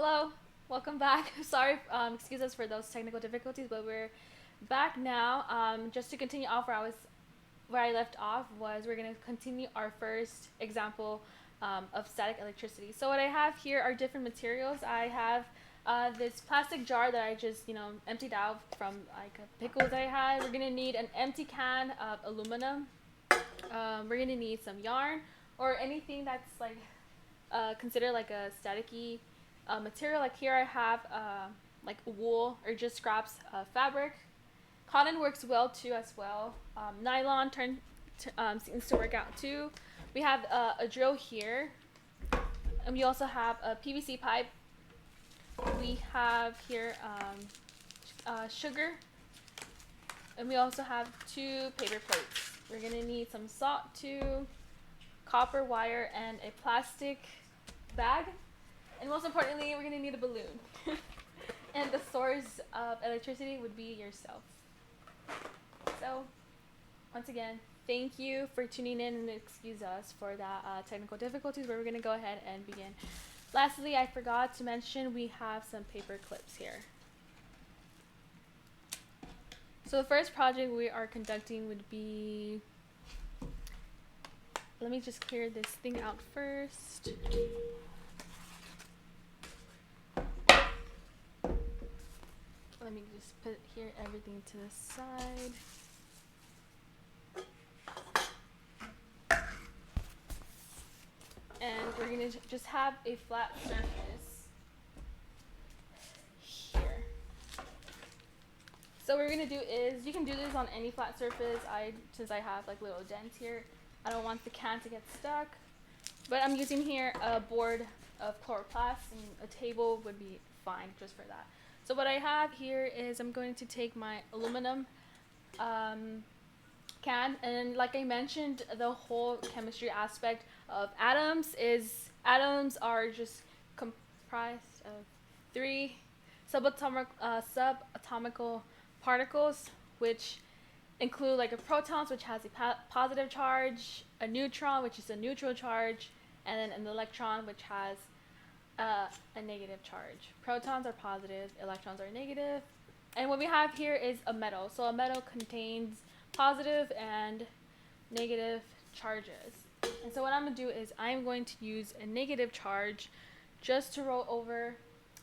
Hello, welcome back. Sorry, excuse us for those technical difficulties, but we're back now. Just to continue off where I left off was we're gonna continue our first example of static electricity. So what I have here are different materials. I have this plastic jar that I just emptied out from like a pickle that I had. We're gonna need an empty can of aluminum. We're gonna need some yarn or anything that's like considered like a staticky material. Like here I have like wool or just scraps of fabric. Cotton works well too as well. Nylon seems to work out too. We have a drill here, and we also have a PVC pipe. We have here sugar, and we also have two paper plates. We're gonna need some salt too, copper wire, and a plastic bag. And most importantly, we're gonna need a balloon. And the source of electricity would be yourself. So, once again, thank you for tuning in and excuse us for that technical difficulties, but we're gonna go ahead and begin. Lastly, I forgot to mention we have some paper clips here. So the first project we are conducting would be, let me just clear this thing out first. Let me just put here everything to the side. And we're going to just have a flat surface here. So what we're going to do is, you can do this on any flat surface. Since I have like little dents here, I don't want the can to get stuck. But I'm using here a board of chloroplast, and a table would be fine just for that. So what I have here is I'm going to take my aluminum can, and like I mentioned, the whole chemistry aspect of atoms are just comprised of three subatomical particles, which include like a proton, which has a positive charge, a neutron, which is a neutral charge, and then an electron, which has a negative charge. Protons are positive, electrons are negative. And what we have here is a metal. So a metal contains positive and negative charges. And so what I'm going to do is I'm going to use a negative charge just to roll over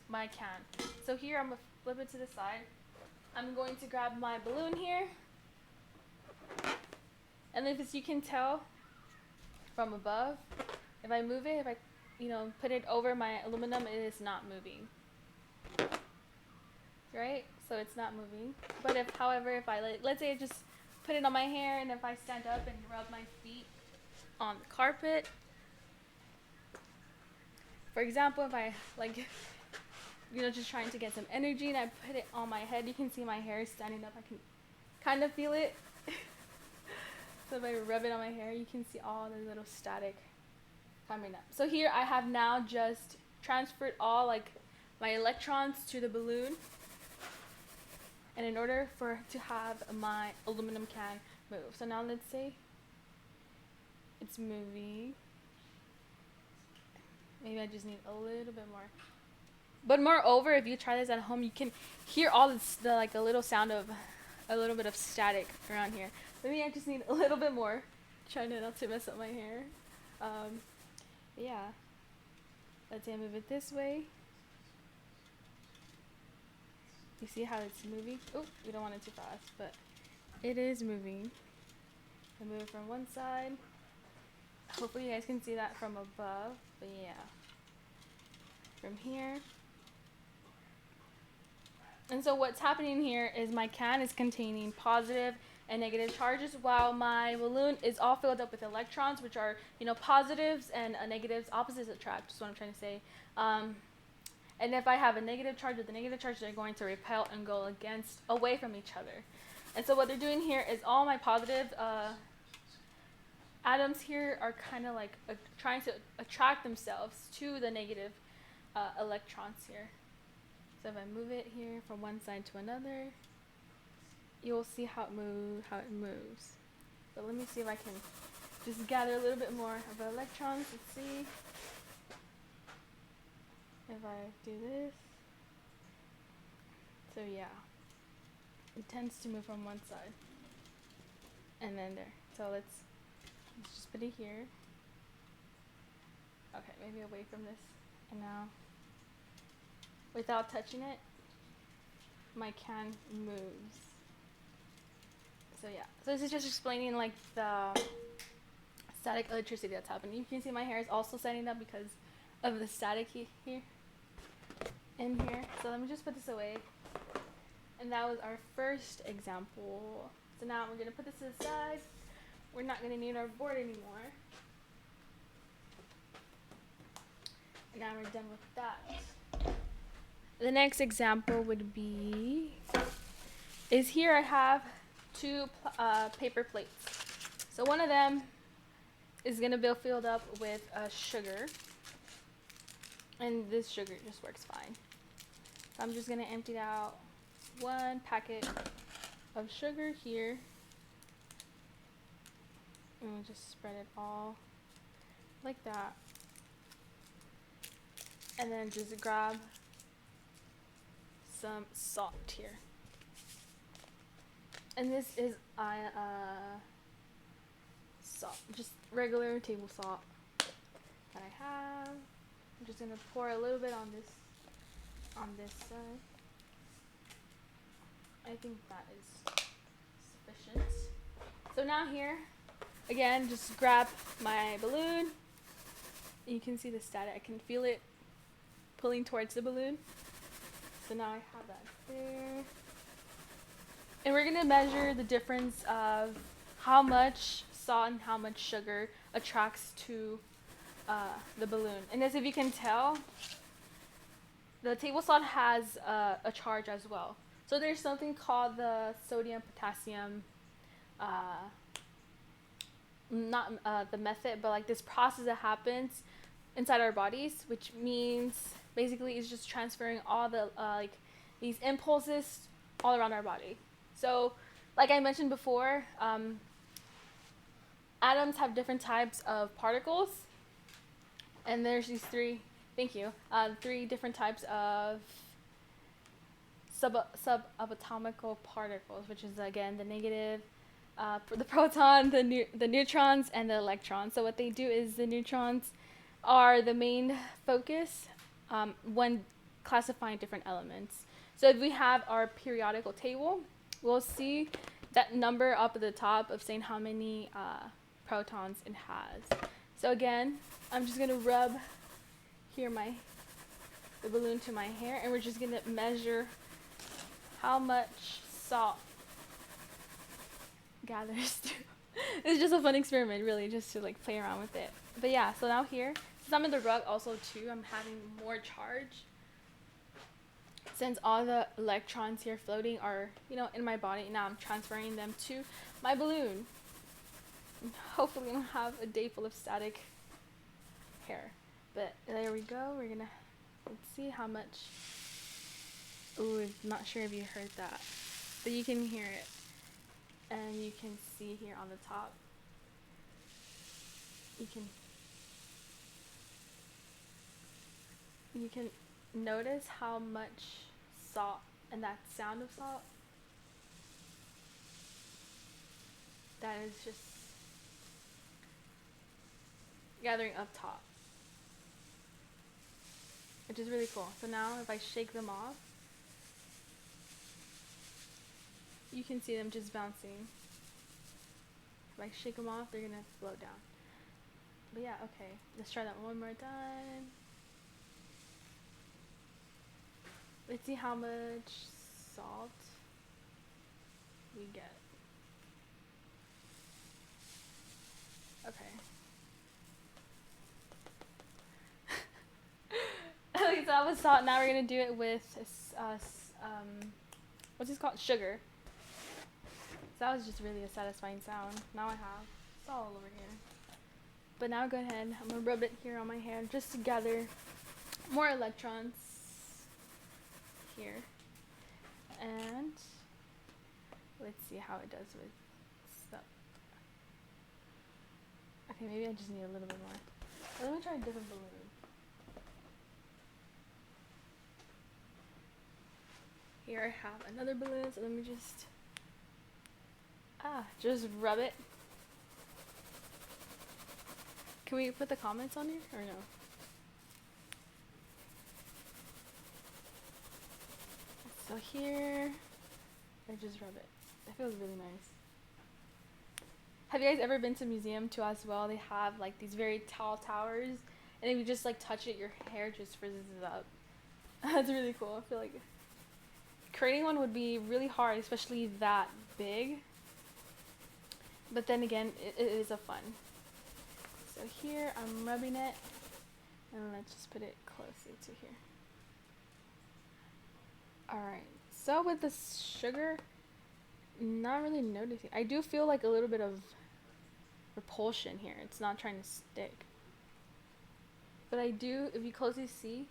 my can. So here I'm going to flip it to the side. I'm going to grab my balloon here. And as you can tell from above, if I move it, if I put it over my aluminum, it is not moving. Right? So it's not moving. But however, if I let's say I just put it on my hair, and if I stand up and rub my feet on the carpet, for example, if I just trying to get some energy, and I put it on my head, you can see my hair standing up. I can kind of feel it. So if I rub it on my hair, you can see all the little static coming up. So here I have now just transferred all my electrons to the balloon. And in order to have my aluminum can move. So now let's say it's moving. Maybe I just need a little bit more. But moreover, if you try this at home, you can hear all a little sound of a little bit of static around here. Maybe I just need a little bit more. Trying not to mess up my hair. Yeah. Let's say I move it this way. You see how it's moving? Oh, we don't want it too fast, but it is moving. I move it from one side. Hopefully you guys can see that from above, but yeah. From here. And so what's happening here is my can is containing positive and negative charges, while my balloon is all filled up with electrons, which are, positives and negatives, opposites attract, is what I'm trying to say. And if I have a negative charge with a negative charge, they're going to repel and go away from each other. And so what they're doing here is all my positive atoms here are kind of trying to attract themselves to the negative electrons here. So if I move it here from one side to another, you'll see how it moves. But let me see if I can just gather a little bit more of the electrons. Let's see. if I do this. So yeah, it tends to move from one side and then there. So let's just put it here. Okay, maybe away from this. And now, without touching it, my can moves. So yeah, so this is just explaining like the static electricity that's happening. You can see my hair is also standing up because of the static here in here. So let me just put this away. And that was our first example. So now we're gonna put this to the side. We're not gonna need our board anymore. And now we're done with that. The next example would be, is here I have two paper plates. So one of them is gonna be filled up with sugar. And this sugar just works fine. So I'm just gonna empty out one packet of sugar here. And we'll just spread it all like that. And then just grab some salt here. And this is salt, just regular table salt that I have. I'm just gonna pour a little bit on this side. I think that is sufficient. So now here, again, just grab my balloon. You can see the static. I can feel it pulling towards the balloon. So now I have that there. And we're gonna measure the difference of how much salt and how much sugar attracts to the balloon. And as if you can tell, the table salt has a charge as well. So there's something called the sodium potassium, not the method, but like this process that happens inside our bodies, which means basically it's just transferring all the like these impulses all around our body. So like I mentioned before, atoms have different types of particles, and there's these three different types of subatomical particles, which is again the negative, the proton, the neutrons, and the electrons. So what they do is the neutrons are the main focus when classifying different elements. So if we have our periodical table, we'll see that number up at the top of saying how many protons it has. So again, I'm just gonna rub here the balloon to my hair, and we're just gonna measure how much salt gathers through. It's just a fun experiment, really, just to like play around with it. But yeah, so now here, since I'm in the rug also too, I'm having more charge. Since all the electrons here floating are, in my body, now I'm transferring them to my balloon. And hopefully we don't have a day full of static hair. But there we go. Let's see how much. Ooh, I'm not sure if you heard that, but you can hear it. And you can see here on the top, you can notice how much salt, and that sound of salt, that is just gathering up top, which is really cool. So now if I shake them off, you can see them just bouncing. If I shake them off, they're gonna float down. But yeah, okay, let's try that one more time. Let's see how much salt we get. Okay. Okay, so that was salt. Now we're gonna do it with what's this called? Sugar. So that was just really a satisfying sound. Now I have salt all over here. But now go ahead, I'm gonna rub it here on my hand just to gather more electrons here. And let's see how it does with stuff. Okay, maybe I just need a little bit more. Let me try a different balloon. Here I have another balloon, so let me just rub it. Can we put the comments on here or no? So here, I just rub it. It feels really nice. Have you guys ever been to a museum too as well? They have like these very tall towers, and if you just like touch it, your hair just frizzes up. That's really cool. I feel like creating one would be really hard, especially that big. But then again, it is a fun. So here I'm rubbing it, and let's just put it closely to here. Alright, so with the sugar, not really noticing. I do feel like a little bit of repulsion here. It's not trying to stick. But I do, if you closely see,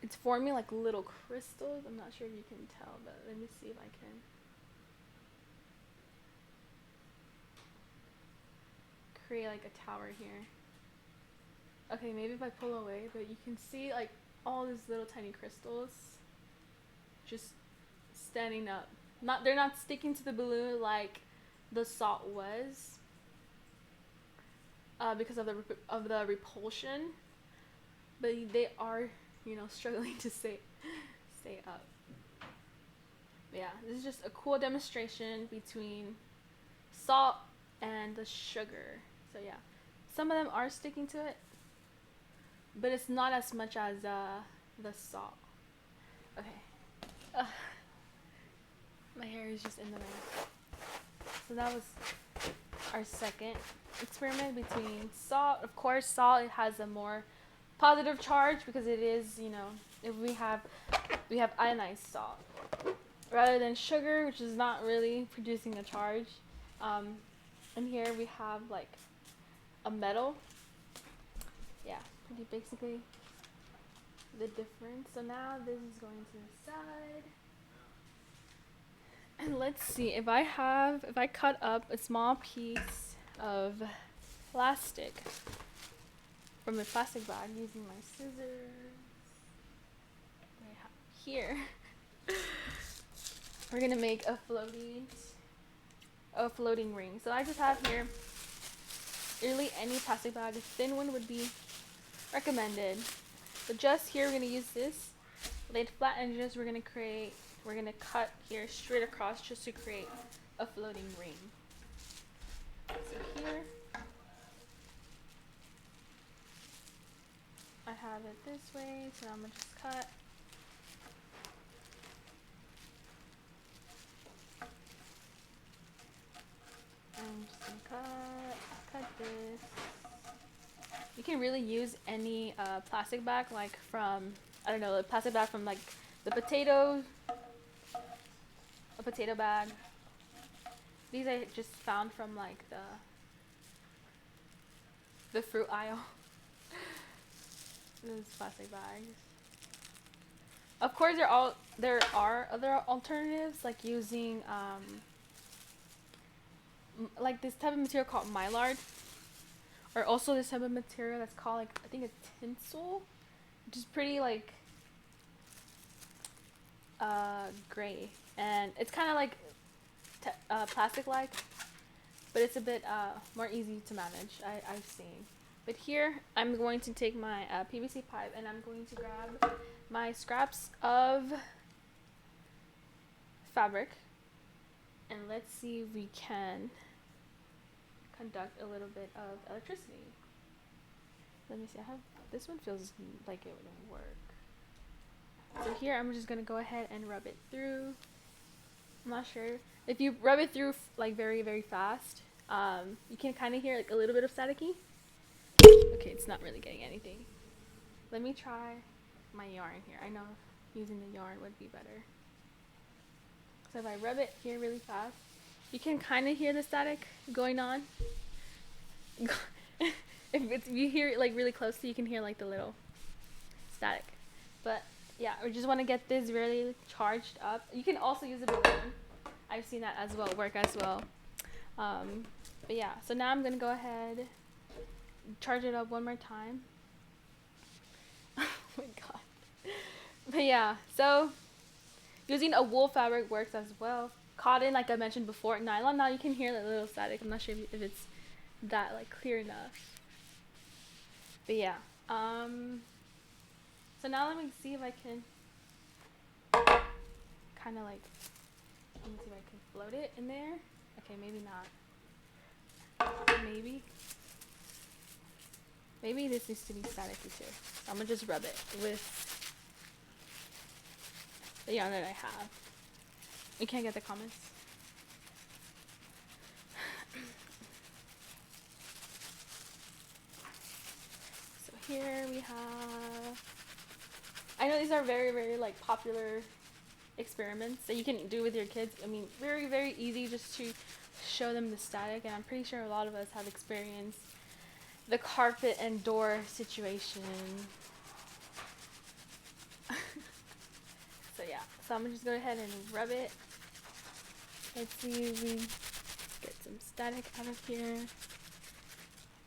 it's forming like little crystals. I'm not sure if you can tell, but let me see if I can. Create like a tower here. Okay, maybe if I pull away, but you can see like all these little tiny crystals just standing up. They're not sticking to the balloon like the salt was, because of the repulsion, but they are, struggling to stay up. But yeah, this is just a cool demonstration between salt and the sugar. So yeah, some of them are sticking to it, but it's not as much as the salt. Okay. My hair is just in the way. So that was our second experiment between salt. Of course, salt, it has a more positive charge because it is, if we have ionized salt rather than sugar, which is not really producing a charge. And here we have like a metal. Yeah, pretty basically the difference. So now this is going to the side. And let's see, if I cut up a small piece of plastic from a plastic bag using my scissors, I have here, we're gonna make a floating ring. So I just have here, really any plastic bag, a thin one would be recommended. But just here, we're gonna use this, lay it flat, and just we're gonna cut here straight across just to create a floating ring. So here, I have it this way, so I'm gonna just cut. I'm just gonna cut this. You can really use any plastic bag, like from, I don't know, the plastic bag from like the potatoes, a potato bag. These I just found from like the fruit aisle. Those plastic bags. Of course, there are other alternatives, like using like this type of material called mylar, or also this type of material that's called, like, I think it's tinsel, which is pretty like gray, and it's kind of like plastic like, but it's a bit more easy to manage, I've seen. But here I'm going to take my PVC pipe, and I'm going to grab my scraps of fabric, and let's see if we can conduct a little bit of electricity. Let me see, this one feels like it wouldn't work. So here I'm just gonna go ahead and rub it through. I'm not sure if you rub it through like very, very fast, you can kind of hear like a little bit of staticky. Okay, it's not really getting anything. Let me try my yarn here. I know using the yarn would be better. So if I rub it here really fast, you can kind of hear the static going on. If you hear it like really closely, you can hear like the little static. But yeah, we just want to get this really charged up. You can also use a balloon. I've seen that as well work as well. But yeah, so now I'm gonna go ahead, charge it up one more time. Oh my god. But yeah, so using a wool fabric works as well. Cotton, like I mentioned before, nylon. Now you can hear that little static. I'm not sure if it's that like clear enough. But yeah. So now let me see if I can kind of like, let me see if I can float it in there. Okay, maybe not. Maybe this needs to be staticky too. So I'm gonna just rub it with the yarn that I have. We can't get the comments. So here we have, I know these are very, very like popular experiments that you can do with your kids. I mean, very, very easy just to show them the static, and I'm pretty sure a lot of us have experienced the carpet and door situation. So yeah, so I'm gonna just go ahead and rub it. Let's see if we get some static out of here.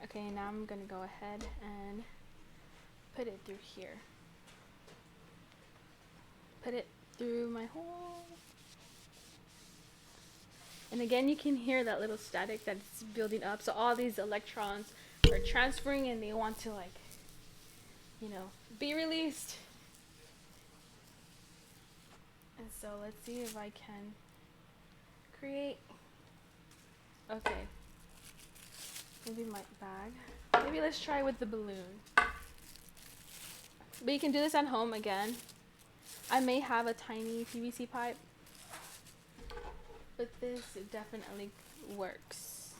Okay, now I'm gonna go ahead and put it through here. Put it through my hole. And again, you can hear that little static that's building up. So all these electrons are transferring and they want to, like, you know, be released. And so let's see if I can create, okay, maybe my bag. Maybe let's try with the balloon. But you can do this at home again. I may have a tiny PVC pipe, but this definitely works.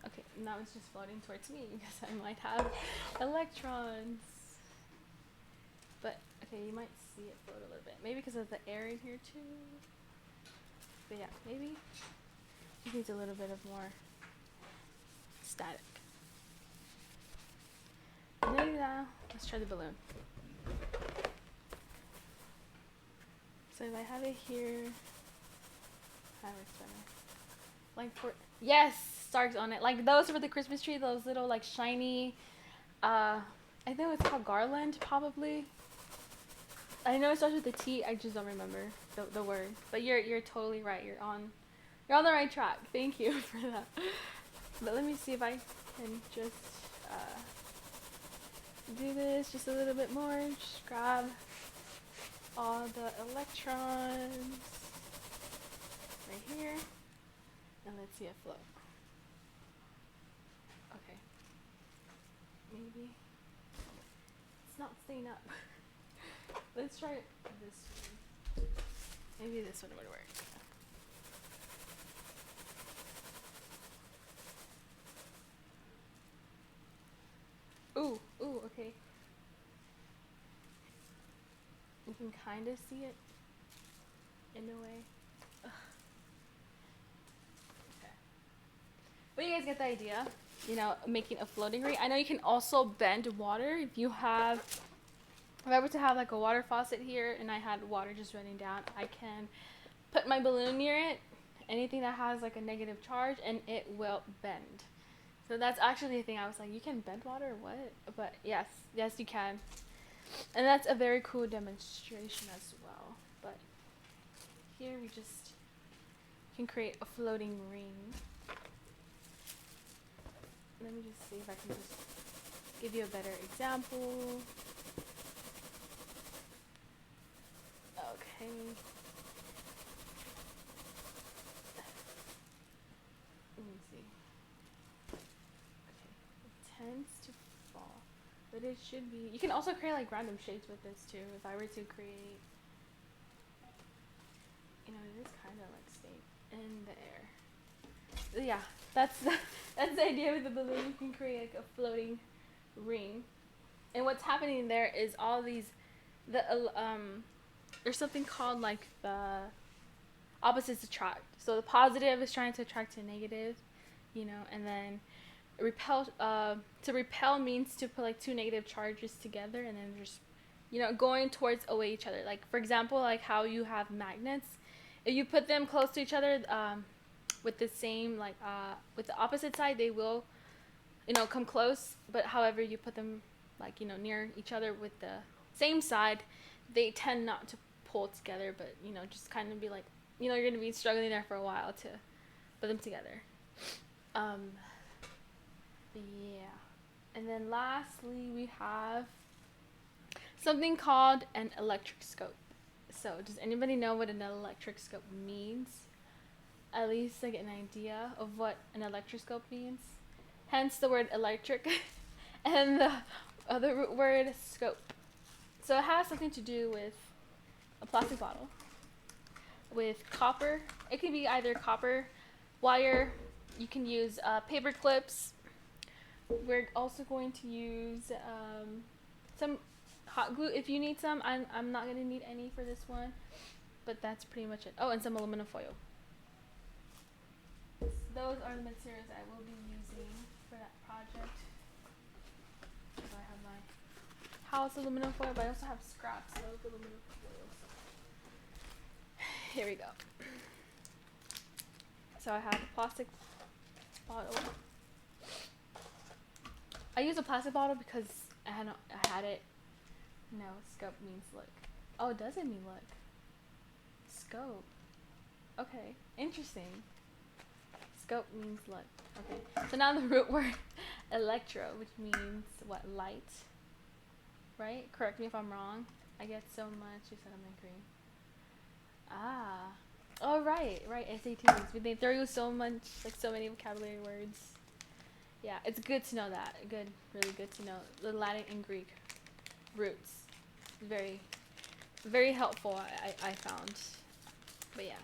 Okay, now it's just floating towards me because I might have electrons. But, okay, you might see it float a little bit. Maybe because of the air in here too. But yeah, maybe it needs a little bit of more static. Maybe now, let's try the balloon. So if I have it here, like for, yes, stars on it. Like those for the Christmas tree, those little like shiny, I think it's called garland probably. I know it starts with a T, I just don't remember the word. But you're totally right. You're on the right track. Thank you for that. But let me see if I can just do this just a little bit more. Just grab all the electrons right here, and let's see it float. Okay, maybe it's not staying up. Let's try this one. Maybe this one would work. Ooh, okay. You can kind of see it in a way. Ugh. Okay. But you guys get the idea, you know, making a floating ring. I know you can also bend water if you have, if I were to have like a water faucet here and I had water just running down, I can put my balloon near it, anything that has like a negative charge, and it will bend. So that's actually the thing. I was like, you can bend water or what? But yes, you can. And that's a very cool demonstration as well. But here we just can create a floating ring. Let me just see if I can just give you a better example. Okay. Let me see. Okay. It tends to fall. But it should be, you can also create like random shapes with this too. If I were to create, you know, it is kind of like staying in the air. So yeah, that's the idea with the balloon. You can create like a floating ring. And what's happening there is all these, there's something called like the opposites attract. So the positive is trying to attract to negative, you know, and then repel, to repel means to put like two negative charges together and then just, you know, going towards away each other. Like for example, like how you have magnets, if you put them close to each other, with the same like with the opposite side, they will, you know, come close, but however you put them like, near each other with the same side, they tend not to pull together, but, just kind of be like, you're going to be struggling there for a while to put them together. Yeah. And then lastly, we have something called an electroscope. So does anybody know what an electroscope means? At least like an idea of what an electroscope means. Hence the word electric and the other root word scope. So it has something to do with a plastic bottle with copper. It can be either copper, wire. You can use paper clips. We're also going to use some hot glue if you need some. I'm not going to need any for this one, but that's pretty much it. Oh, and some aluminum foil. So those are the materials I will be using for that project. So I have my house aluminum foil, but I also have scraps of aluminum foils. Here we go. So I have a plastic bottle. I use a plastic bottle because I had it. No, scope means look. Oh, it doesn't mean look. Scope. Okay, interesting. Scope means look. Okay, so now the root word electro, which means what? Light. Right? Correct me if I'm wrong. I get so much. You said I'm agreeing. Ah. Oh, right. SATs. They throw you so much, like so many vocabulary words. Yeah, it's good to know that. Really good to know the Latin and Greek roots. Very, very helpful. I found. But yeah.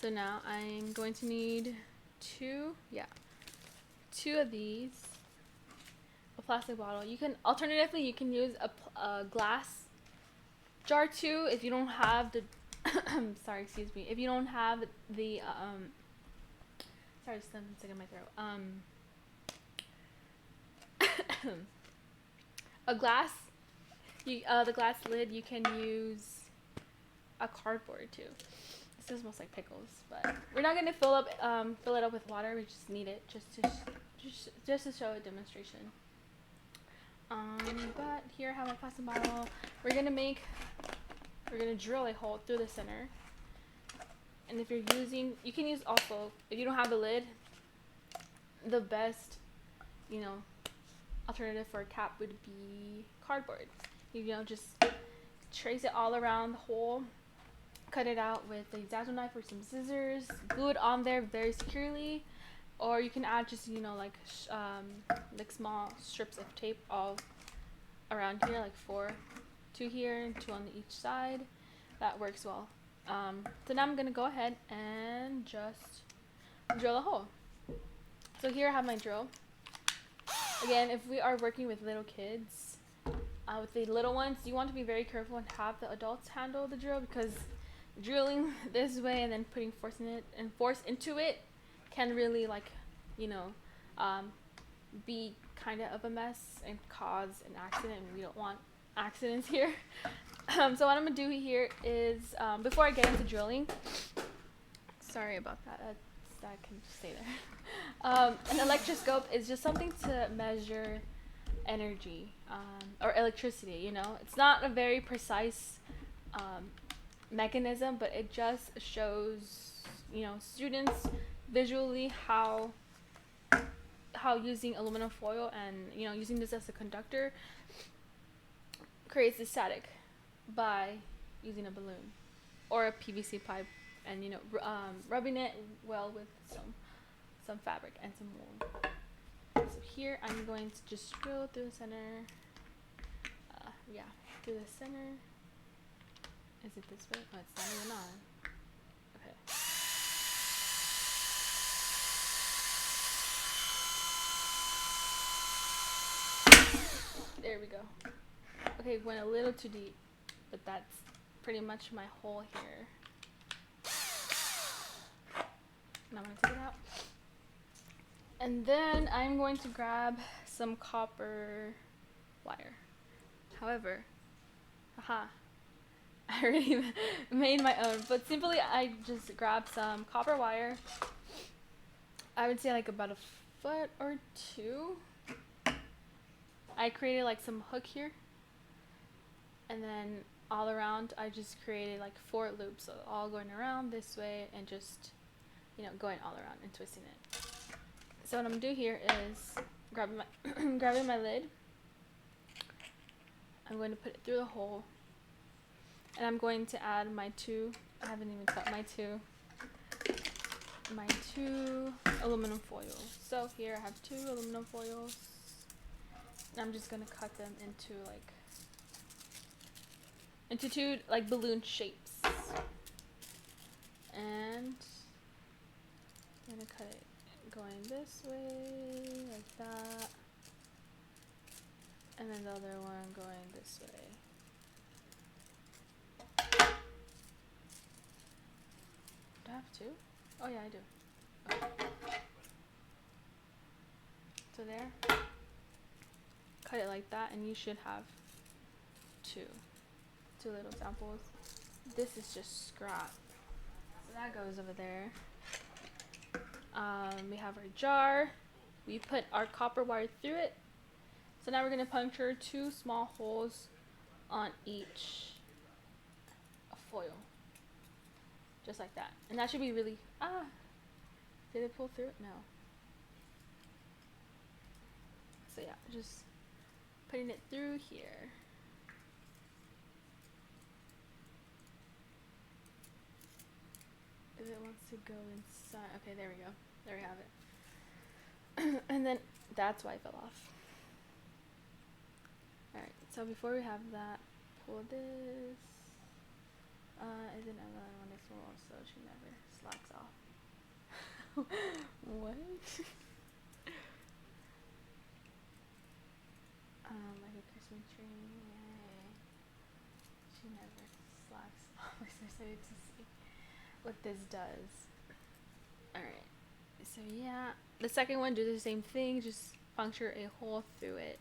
So now I'm going to need two of these. A plastic bottle. You can alternatively use a glass jar too if you don't have the sorry, excuse me. If you don't have the sorry, something's stuck in my throat. A glass. The glass lid. You can use a cardboard too. This smells like pickles, but we're not gonna fill it up with water. We just need it just to show a demonstration. But here I have my plastic bottle. We're gonna drill a hole through the center. And if you can use also, if you don't have the lid, the best, alternative for a cap would be cardboard. Just trace it all around the hole, cut it out with a X-Acto knife or some scissors, glue it on there very securely, or you can add just like small strips of tape all around here, like 2 here and 2 on each side. That works well. So now I'm gonna go ahead and just drill a hole. So here I have my drill. Again, if we are working with little kids, with the little ones, you want to be very careful and have the adults handle the drill, because drilling this way and then putting force into it can really be kind of a mess and cause an accident. We don't want accidents here. So what I'm gonna do here is before I get into drilling, sorry about that. That can stay there. An electroscope is just something to measure energy or electricity. It's not a very precise mechanism, but it just shows students visually how using aluminum foil and using this as a conductor creates the static by using a balloon or a PVC pipe and rubbing it well with some fabric and some wool. So here I'm going to just drill through the center. Through the center. Is it this way? Oh, it's not even on. Okay. There we go. Okay, went a little too deep, but that's pretty much my hole here. Now I'm going to take it out. And then I'm going to grab some copper wire. However, I already made my own, but simply I just grabbed some copper wire. I I would say like about a foot or two. I created like some hook here, and then all around I just created like 4 loops, so all going around this way and just, you know, going all around and twisting it. So what I'm gonna do here is grabbing my grabbing my lid. I'm going to put it through the hole, and I'm going to add my 2. I haven't even cut my 2 aluminum foils. So here I have 2 aluminum foils, and I'm just gonna cut them into 2 like balloon shapes, and I'm gonna cut it going this way like that, and then the other one going this way. Do I have 2? Oh yeah, I do. Okay. So there. Cut it like that, and you should have 2 little samples. This is just scrap, so that goes over there. We have our jar. We put our copper wire through it. So now we're going to puncture 2 small holes on each foil, just like that. And that should be really, did it pull through it? No. So yeah, just putting it through here. If it wants to go inside, okay, there we go. There we have it. And then that's why it fell off. Alright, so before we have that, pull this. Is an element on this wall, so she never slacks off. What? Like a Christmas tree. Yay. She never slacks off. I'm excited to see what this does. Alright, so yeah, the second one, do the same thing, just puncture a hole through it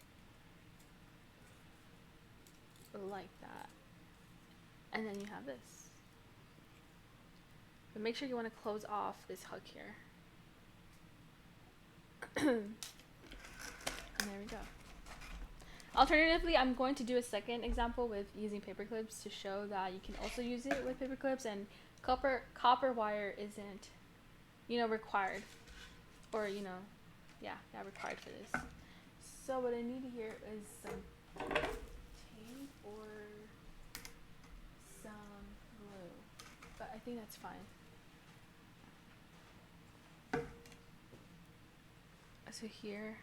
like that, and then you have this. But make sure you want to close off this hook here. And there we go. Alternatively, I'm going to do a second example with using paper clips to show that you can also use it with paper clips, and copper wire isn't, you know, required, or, you know, yeah, required for this. So what I need here is some tape or some glue, but I think that's fine. So here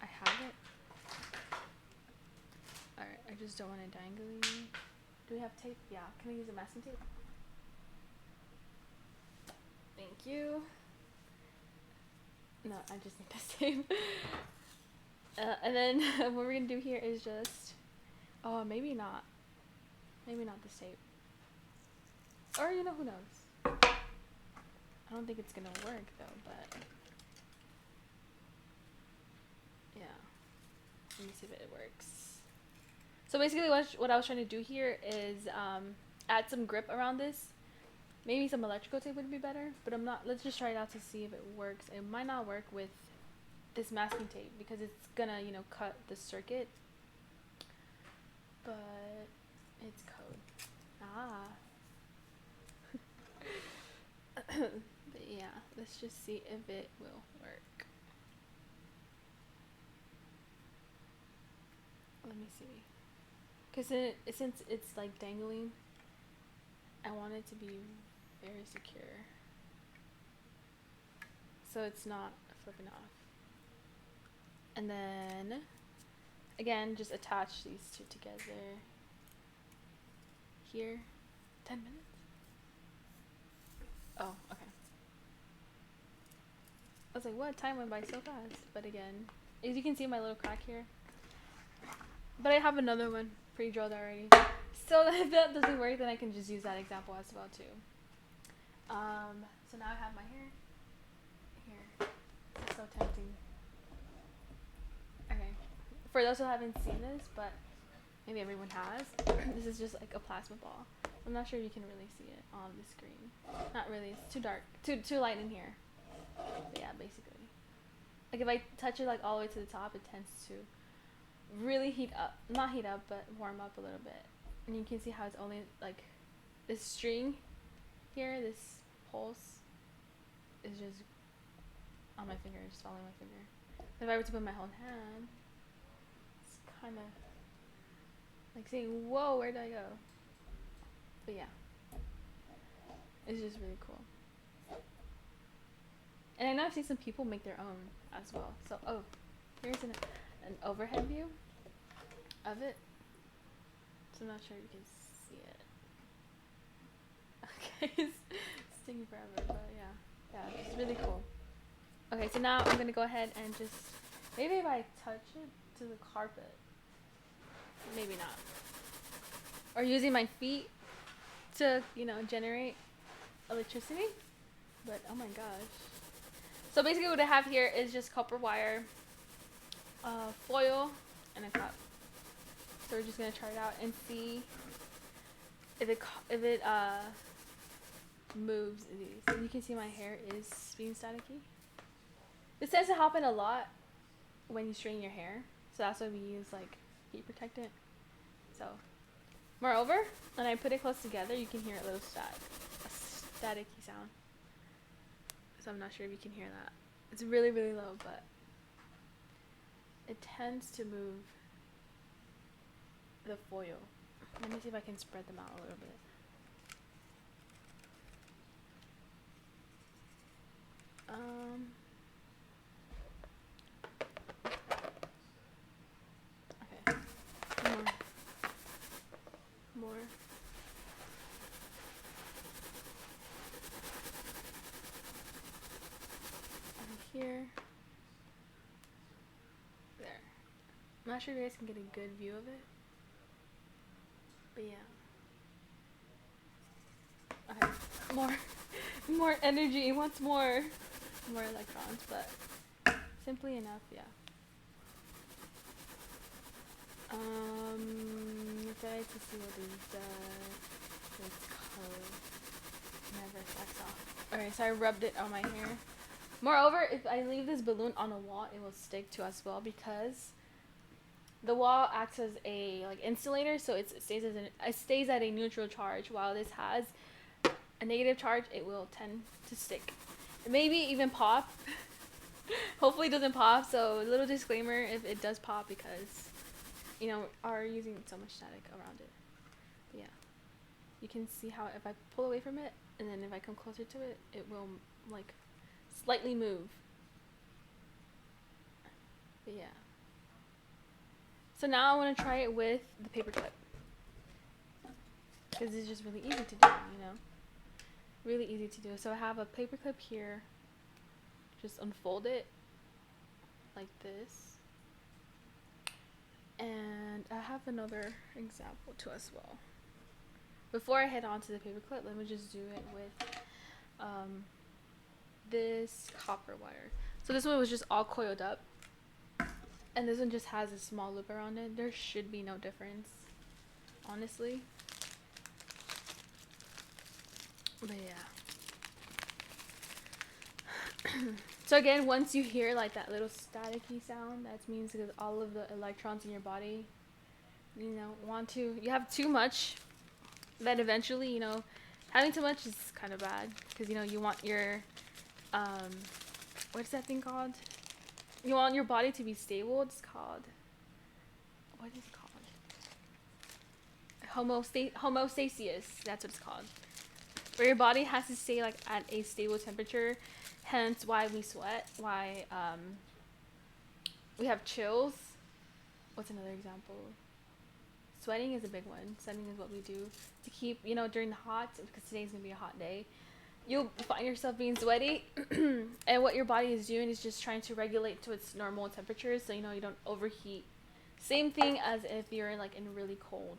I have it. Alright, I just don't want it dangling. Do we have tape? Yeah. Can I use a masking tape? Thank you. No, I just need this tape. And then what we're gonna do here is just, oh, maybe not. Maybe not this tape. Or, you know, who knows? I don't think it's gonna work though, but yeah. Let me see if it works. So basically what I was trying to do here is add some grip around this. Maybe some electrical tape would be better, but I'm not. Let's just try it out to see if it works. It might not work with this masking tape because it's gonna, you know, cut the circuit. But it's code. But yeah, let's just see if it will work. Let me see. Because since it's like dangling, I want it to be very secure, so it's not flipping off. And then again, just attach these 2 together here. 10 minutes? Oh, okay. I was like, what? Time went by so fast. But again, as you can see my little crack here, but I have another one pre-drilled already. So if that doesn't work, then I can just use that example as well too. So now I have my hair here. It's so tempting. Okay, for those who haven't seen this, but maybe everyone has, this is just like a plasma ball. I'm not sure if you can really see it on the screen. Not really, it's too dark, too light in here. But yeah, basically. Like if I touch it like all the way to the top, it tends to really heat up, not heat up, but warm up a little bit. And you can see how it's only like this string here, this pulse is just on my finger, just following my finger. If I were to put my whole hand, it's kind of like saying, whoa, where did I go? But yeah, it's just really cool. And I know I've seen some people make their own as well. So, oh, here's an overhead view of it. So I'm not sure you can see it. Okay, it's taking forever, but yeah, it's really cool. Okay, so now I'm gonna go ahead and just, maybe if I touch it to the carpet, maybe not. Or using my feet to, generate electricity. But oh my gosh. So basically what I have here is just copper wire, foil, and a cup. So we're just gonna try it out and see if it moves these. So you can see my hair is being staticky. This tends to happen a lot when you straighten your hair, so that's why we use like heat protectant. So, moreover, when I put it close together, you can hear a little staticky sound. So I'm not sure if you can hear that. It's really, really low, but it tends to move the foil. Let me see if I can spread them out a little bit. Okay. More. And here. There. I'm not sure if you guys can get a good view of it. But yeah. Okay. More energy. Wants more electrons, but simply enough, yeah. Try to see what these this color never sucks off. Alright, so I rubbed it on my hair. Moreover, if I leave this balloon on a wall, it will stick to as well because the wall acts as a insulator, so it stays at a neutral charge. While this has a negative charge, it will tend to stick. It maybe even pop. Hopefully it doesn't pop, so a little disclaimer if it does pop because are using so much static around it. But yeah, you can see how if I pull away from it and then if I come closer to it, it will slightly move. But yeah. So now I want to try it with the paper clip because it's just really easy to do, really easy to do. So I have a paper clip here. Just unfold it like this. And I have another example too as well. Before I head on to the paper clip, let me just do it with this copper wire. So this one was just all coiled up. And this one just has a small loop around it. There should be no difference, honestly. But yeah. So again, once you hear that little staticky sound, that means because all of the electrons in your body, you have too much, then eventually, having too much is kind of bad because, you want your, what's that thing called? You want your body to be stable. It's called, what is it called? Homeostasis. That's what it's called. Where your body has to stay at a stable temperature. Hence why we sweat, why we have chills. What's another example? Sweating is a big one. Sweating is what we do to keep, during the hot, because today's going to be a hot day. You'll find yourself being sweaty, and what your body is doing is just trying to regulate to its normal temperature so, you don't overheat. Same thing as if you're in really cold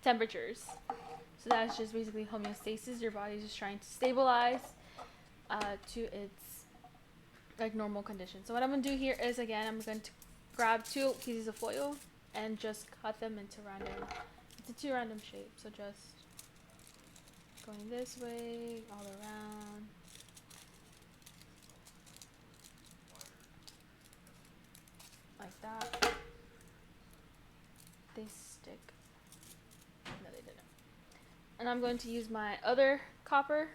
temperatures. So that's just basically homeostasis. Your body's just trying to stabilize to its normal condition. So what I'm going to do here is, again, I'm going to grab 2 pieces of foil and just cut them into two random shapes. So just going this way, all around. And I'm going to use my other copper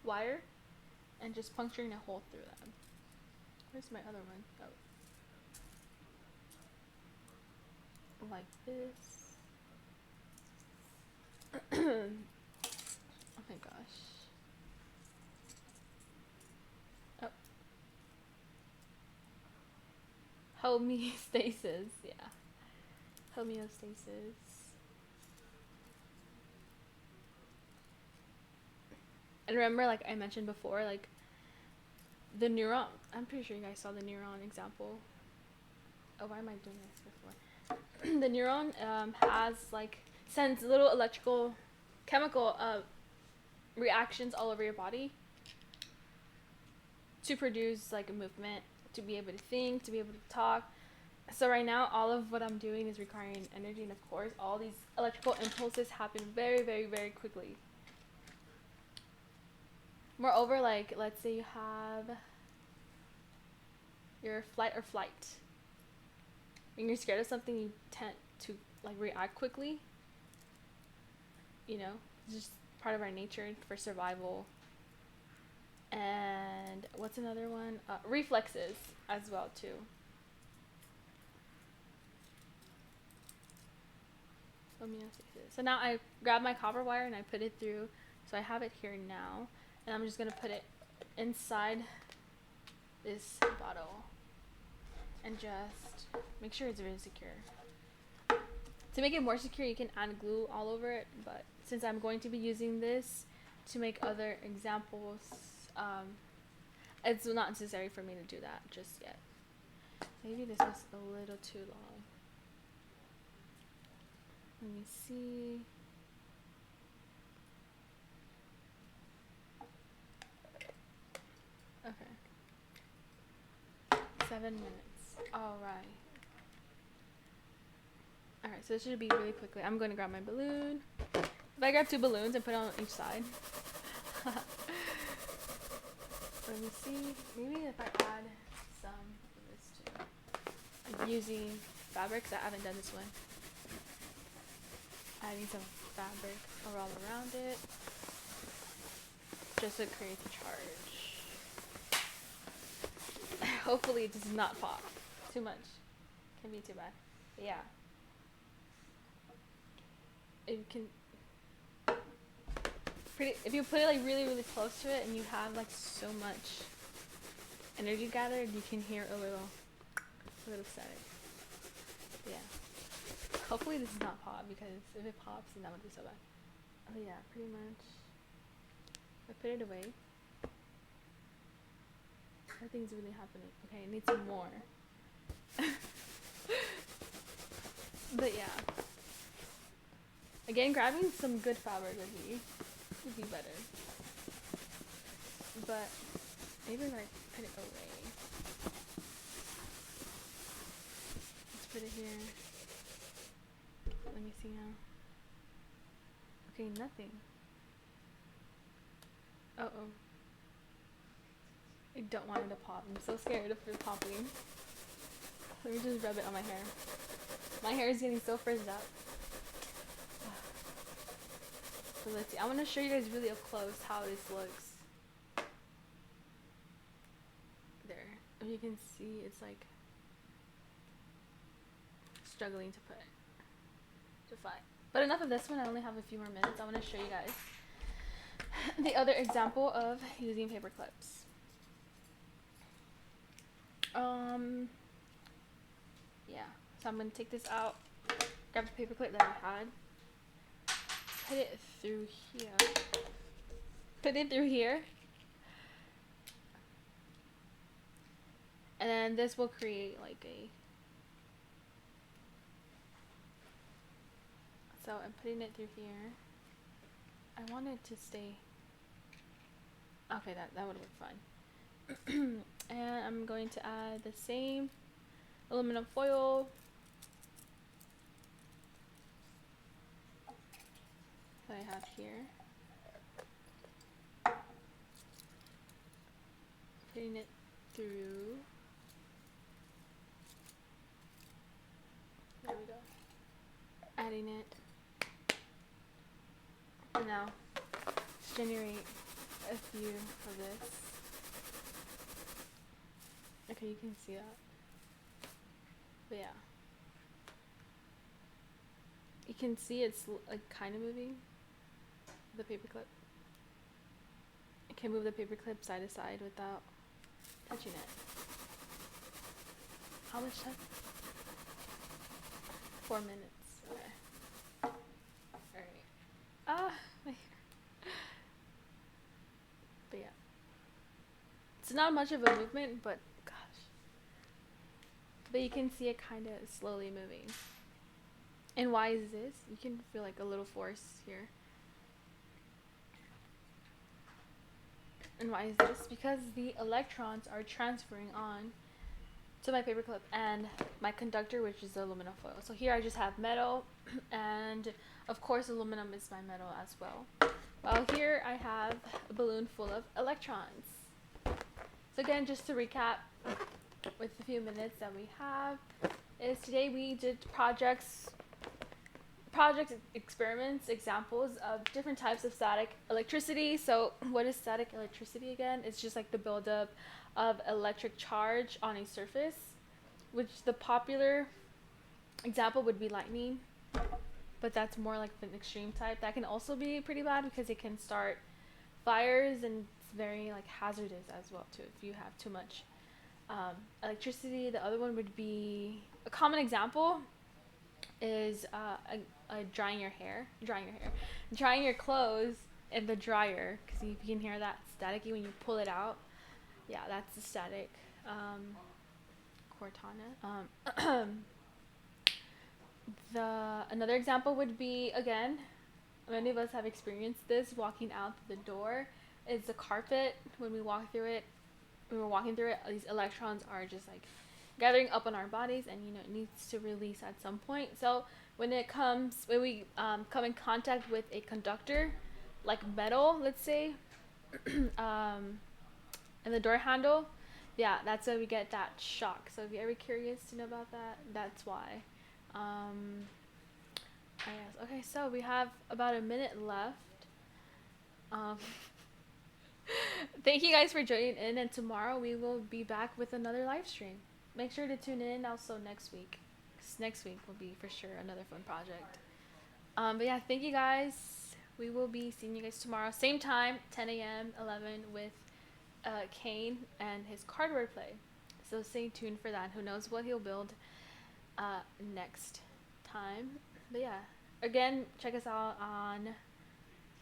wire and just puncturing a hole through that. Where's my other one? Oh. Like this. Oh my gosh. Oh. Homeostasis, yeah. Homeostasis. And remember, like I mentioned before, like the neuron. I'm pretty sure you guys saw the neuron example. Oh, why am I doing this before? The neuron has like sends little electrical, chemical reactions all over your body to produce like a movement, to be able to think, to be able to talk. So right now, all of what I'm doing is requiring energy, and of course, all these electrical impulses happen very, very, very quickly. Moreover, like let's say you have your fight or flight. When you're scared of something, you tend to like react quickly. You know, it's just part of our nature for survival. And what's another one? Reflexes as well too. So now I grab my copper wire and I put it through. So I have it here now, and I'm just gonna put it inside this bottle and just make sure it's really secure. To make it more secure, you can add glue all over it, but since I'm going to be using this to make other examples, it's not necessary for me to do that just yet. Maybe this was a little too long. Let me see. Okay. 7 minutes. Alright. Alright, so it should be really quickly. I'm going to grab my balloon. If I grab 2 balloons and put it on each side. Let me see. Maybe if I add some of this too. Like using fabric, because I haven't done this one. Adding some fabric all around it, just to create the charge. Hopefully it does not pop too much. Can be too bad. But yeah. If you put it like really, really close to it and you have like so much energy gathered, you can hear a little static. Yeah. Hopefully this does not pop, because if it pops, then that would be so bad. Oh yeah, pretty much. I put it away. Nothing's really happening. Okay, I need some more. But yeah. Again, grabbing some good fabric would be better. But maybe when I put it away. Let's put it here. Let me see now. Okay, nothing. Uh-oh. I don't want it to pop. I'm so scared of it popping. Let me just rub it on my hair. My hair is getting so frizzed up. So let's see. I want to show you guys really up close how this looks. There. If you can see, it's like struggling to fly. But enough of this one. I only have a few more minutes. I want to show you guys the other example of using paper clips. Yeah. So I'm going to take this out, grab the paper clip that I had, put it through here, and then this will create like so I'm putting it through here. I want it to stay, okay, that would work fine. And I'm going to add the same aluminum foil. That I have here. Putting it through. There we go. Adding it. So now, let's generate a few of this. Okay, you can see that. But yeah. You can see it's like kind of moving the paperclip. You can move the paperclip side to side without touching it. How much time? 4 minutes. Okay. Alright. My hair. But yeah. It's not much of a movement, but gosh. But you can see it kind of slowly moving. And why is this? You can feel like a little force here. And why is this? Because the electrons are transferring on to my paperclip and my conductor, which is the aluminum foil. So here I just have metal, and of course aluminum is my metal as well. While here I have a balloon full of electrons. So again, just to recap with the few minutes that we have, is today we did project experiments, examples of different types of static electricity. So what is static electricity again? It's just like the buildup of electric charge on a surface, which the popular example would be lightning, but that's more like the extreme type. That can also be pretty bad because it can start fires, and it's very like hazardous as well too if you have too much electricity. The other one would be a common example is drying your clothes in the dryer, because you can hear that staticky when you pull it out. Yeah, that's the static Cortana. Another example would be, again, many of us have experienced this walking out the door. It's the carpet. When we're walking through it, these electrons are just like gathering up on our bodies, and it needs to release at some point. So when we come in contact with a conductor like metal, let's say, and the door handle, yeah, that's why we get that shock. So if you're ever curious to know about that, that's why. Yes. Okay, so we have about a minute left. Thank you guys for joining in, and tomorrow we will be back with another live stream. Make sure to tune in also next week, because next week will be for sure another fun project. But yeah, thank you guys. We will be seeing you guys tomorrow, same time, 10 a.m., 11, with Kane and his cardboard play. So stay tuned for that. Who knows what he'll build next time. But yeah, again, check us out on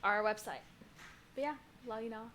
our website. But yeah, love you now.